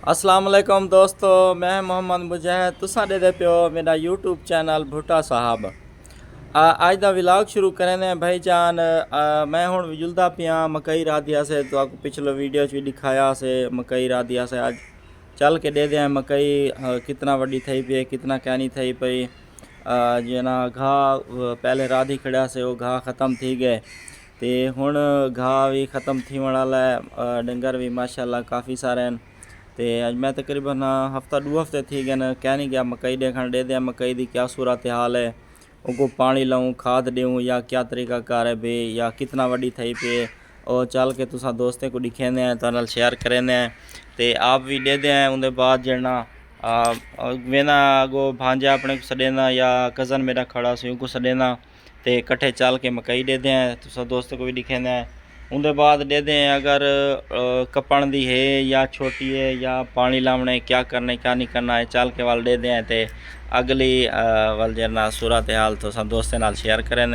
अस्सलाम वालेकुम दोस्तों, मैं मोहम्मद मुजाहिद तुसा दे पियो मेरा यूट्यूब चैनल भुट्टा साहब। अज का विलाग शुरू करें भाई जान। मैं हूँ विजुलदा पिया मकई रा दिया से, तो आपको पिछले वीडियो भी दिखाया से मकई रा दिया से। अज चल के दे दें मकई कितना वड्डी थी पई, कितना कैनी थी पई। जना घाह पहले राधी खड़ा से वो घाह ख़त्म थी गए, तो हुण घाह भी ख़त्म थी वाला है। डंगर भी माशाल्लाह काफ़ी सारे हैं। तो अज मैं तकरीबन हफ्ता 2 हफ्ते थी गए न क्या नहीं गया मकई देखण। दे दिया मकई की क्या सूरत हाल है, उनको पानी लाऊं, खाद दूँ या क्या तरीका कार है बे, या कितना वड्डी थी पे। और चल के तुसा दोस्तों को दिखेंदे हैं, तो शेयर करेंदे हैं, तो आप भी दे दें। उनके बाद जना वेना अगो भांजा अपने को सदेना या कज़न मेरा खड़ा से उनको सदेना, तो कट्ठे चल के मकई दे दें। तुसा दोस्तों को भी दिखेंदे हैं। उनके बाद दे दें अगर कपण दी है या छोटी है या पानी लावने क्या करना क्या नहीं करना है, चल के वाल दे दें। तो अगली वाल जना सूरत हाल तो सब दोस्तों नाल शेयर करें।